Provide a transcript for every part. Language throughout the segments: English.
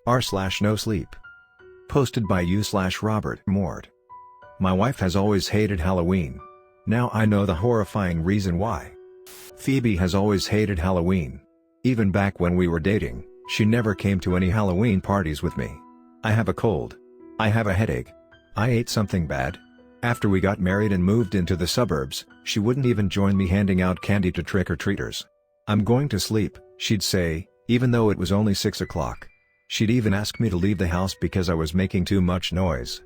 r/NoSleep. Posted by u/RobertMort. My wife has always hated Halloween. Now I know the horrifying reason why. Phoebe has always hated Halloween. Even back when we were dating, she never came to any Halloween parties with me. I have a cold. I have a headache. I ate something bad. After we got married and moved into the suburbs, she wouldn't even join me handing out candy to trick-or-treaters. I'm going to sleep, she'd say, even though it was only 6 o'clock. She'd even ask me to leave the house because I was making too much noise.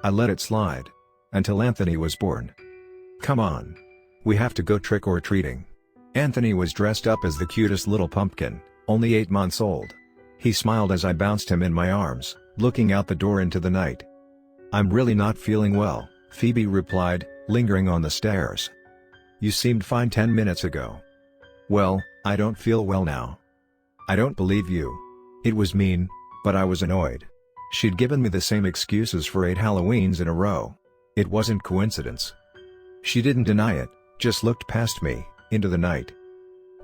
I let it slide. Until Anthony was born. Come on. We have to go trick-or-treating. Anthony was dressed up as the cutest little pumpkin, only 8 months old. He smiled as I bounced him in my arms, looking out the door into the night. I'm really not feeling well, Phoebe replied, lingering on the stairs. You seemed fine 10 minutes ago. Well, I don't feel well now. I don't believe you. It was mean, but I was annoyed. She'd given me the same excuses for 8 Halloweens in a row. It wasn't coincidence. She didn't deny it, just looked past me, into the night.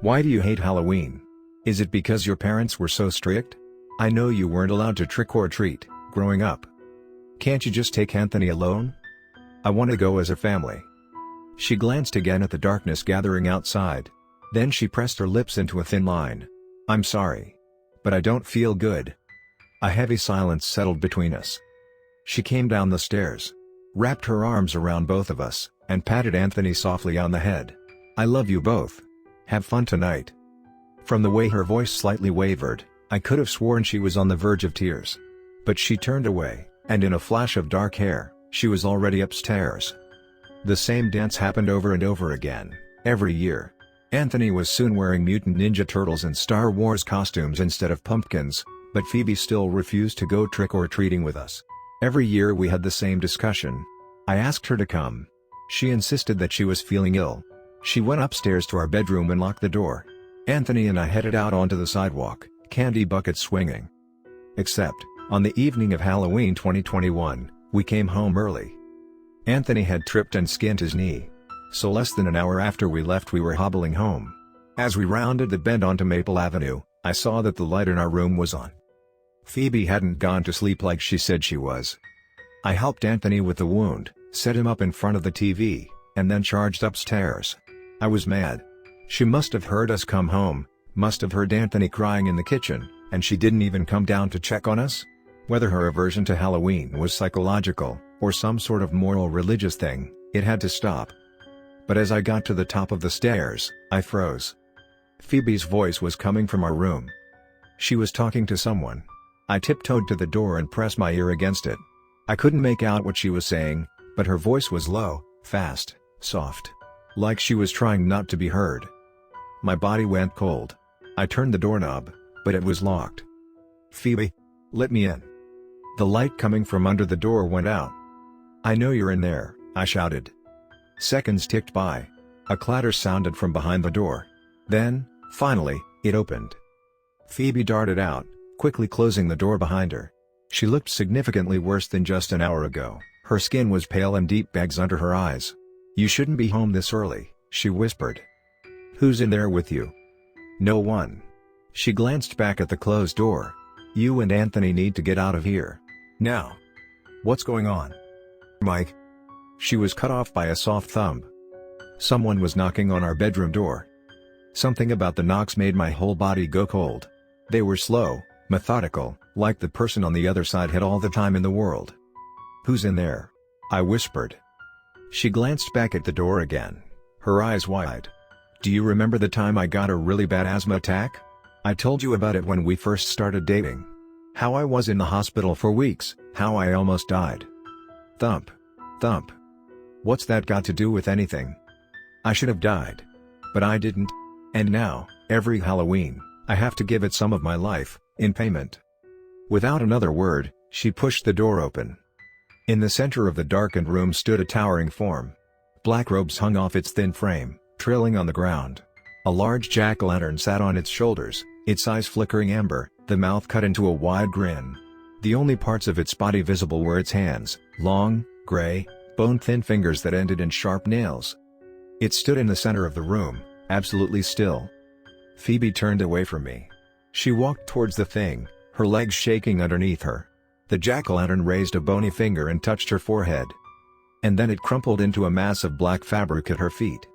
Why do you hate Halloween? Is it because your parents were so strict? I know you weren't allowed to trick-or-treat, growing up. Can't you just take Anthony alone? I want to go as a family. She glanced again at the darkness gathering outside. Then she pressed her lips into a thin line. I'm sorry. But I don't feel good. A heavy silence settled between us. She came down the stairs, wrapped her arms around both of us, and patted Anthony softly on the head. I love you both. Have fun tonight. From the way her voice slightly wavered, I could have sworn she was on the verge of tears. But she turned away, and in a flash of dark hair, she was already upstairs. The same dance happened over and over again, every year. Anthony was soon wearing Mutant Ninja Turtles and Star Wars costumes instead of pumpkins, but Phoebe still refused to go trick-or-treating with us. Every year we had the same discussion. I asked her to come. She insisted that she was feeling ill. She went upstairs to our bedroom and locked the door. Anthony and I headed out onto the sidewalk, candy buckets swinging. Except, on the evening of Halloween 2021, we came home early. Anthony had tripped and skinned his knee. So less than an hour after we left we were hobbling home. As we rounded the bend onto Maple Avenue, I saw that the light in our room was on. Phoebe hadn't gone to sleep like she said she was. I helped Anthony with the wound, set him up in front of the TV, and then charged upstairs. I was mad. She must have heard us come home, must have heard Anthony crying in the kitchen, and she didn't even come down to check on us? Whether her aversion to Halloween was psychological, or some sort of moral religious thing, it had to stop. But as I got to the top of the stairs, I froze. Phoebe's voice was coming from our room. She was talking to someone. I tiptoed to the door and pressed my ear against it. I couldn't make out what she was saying, but her voice was low, fast, soft. Like she was trying not to be heard. My body went cold. I turned the doorknob, but it was locked. Phoebe, let me in. The light coming from under the door went out. I know you're in there, I shouted. Seconds ticked by. A clatter sounded from behind the door. Then, finally, it opened. Phoebe darted out, quickly closing the door behind her. She looked significantly worse than just an hour ago. Her skin was pale and deep bags under her eyes. You shouldn't be home this early, she whispered. Who's in there with you? No one. She glanced back at the closed door. You and Anthony need to get out of here. Now. What's going on? Mike. She was cut off by a soft thump. Someone was knocking on our bedroom door. Something about the knocks made my whole body go cold. They were slow, methodical, like the person on the other side had all the time in the world. Who's in there? I whispered. She glanced back at the door again, her eyes wide. Do you remember the time I got a really bad asthma attack? I told you about it when we first started dating. How I was in the hospital for weeks, how I almost died. Thump. Thump. What's that got to do with anything? I should have died. But I didn't. And now, every Halloween, I have to give it some of my life, in payment. Without another word, she pushed the door open. In the center of the darkened room stood a towering form. Black robes hung off its thin frame, trailing on the ground. A large jack-o'-lantern sat on its shoulders, its eyes flickering amber, the mouth cut into a wide grin. The only parts of its body visible were its hands, long, gray, bone-thin fingers that ended in sharp nails. It stood in the center of the room, absolutely still. Phoebe turned away from me. She walked towards the thing, her legs shaking underneath her. The jack-o'-lantern raised a bony finger and touched her forehead. And then it crumpled into a mass of black fabric at her feet.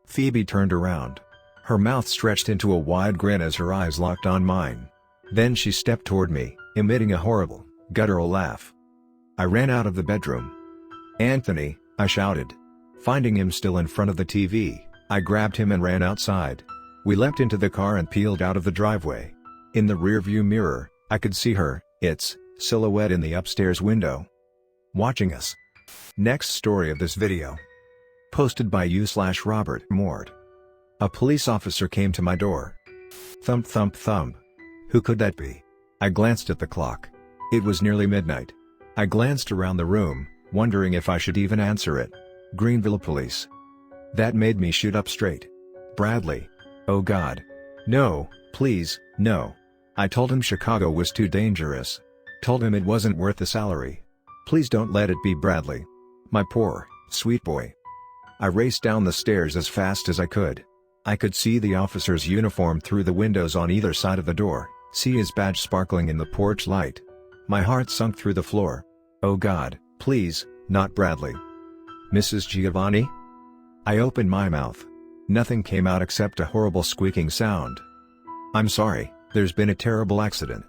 Phoebe turned around. Her mouth stretched into a wide grin as her eyes locked on mine. Then she stepped toward me, emitting a horrible, guttural laugh. I ran out of the bedroom. "Anthony," I shouted. Finding him still in front of the TV, I grabbed him and ran outside. We leapt into the car and peeled out of the driveway. In the rearview mirror, I could see her, its silhouette in the upstairs window, watching us. Next story of this video. Posted by /RobertMort. A police officer came to my door. Thump thump thump. Who could that be? I glanced at the clock. It was nearly midnight. I glanced around the room, wondering if I should even answer it. Greenville Police. That made me shoot up straight. Bradley. Oh God. No, please, no. I told him Chicago was too dangerous. Told him it wasn't worth the salary. Please don't let it be Bradley. My poor, sweet boy. I raced down the stairs as fast as I could. I could see the officer's uniform through the windows on either side of the door, see his badge sparkling in the porch light. My heart sunk through the floor. Oh God, please, not Bradley. Mrs. Giovanni? I opened my mouth. Nothing came out except a horrible squeaking sound. I'm sorry, there's been a terrible accident.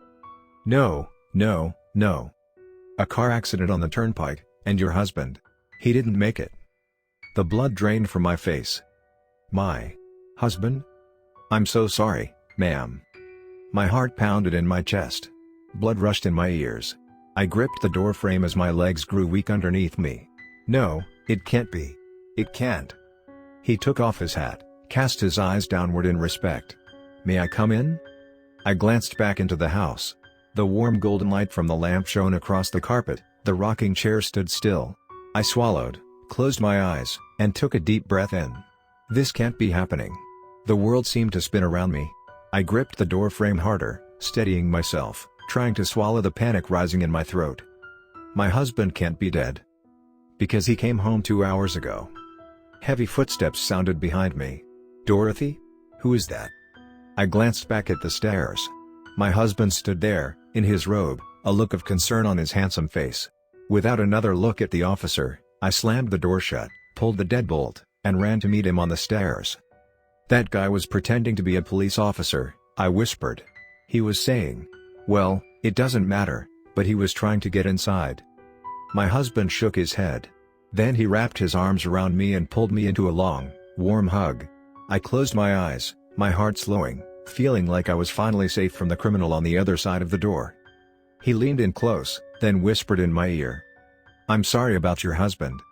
No, no, no. A car accident on the turnpike, and your husband. He didn't make it. The blood drained from my face. My husband? I'm so sorry, ma'am. My heart pounded in my chest. Blood rushed in my ears. I gripped the door frame as my legs grew weak underneath me. No, it can't be. It can't. He took off his hat, cast his eyes downward in respect. May I come in? I glanced back into the house. The warm golden light from the lamp shone across the carpet, the rocking chair stood still. I swallowed, closed my eyes, and took a deep breath in. This can't be happening. The world seemed to spin around me. I gripped the door frame harder, steadying myself, trying to swallow the panic rising in my throat. My husband can't be dead. Because he came home 2 hours ago. Heavy footsteps sounded behind me. Dorothy? Who is that? I glanced back at the stairs. My husband stood there, in his robe, a look of concern on his handsome face. Without another look at the officer, I slammed the door shut, pulled the deadbolt, and ran to meet him on the stairs. That guy was pretending to be a police officer, I whispered. He was saying, well, it doesn't matter, but he was trying to get inside. My husband shook his head. Then he wrapped his arms around me and pulled me into a long, warm hug. I closed my eyes, my heart slowing, feeling like I was finally safe from the criminal on the other side of the door. He leaned in close, then whispered in my ear. I'm sorry about your husband.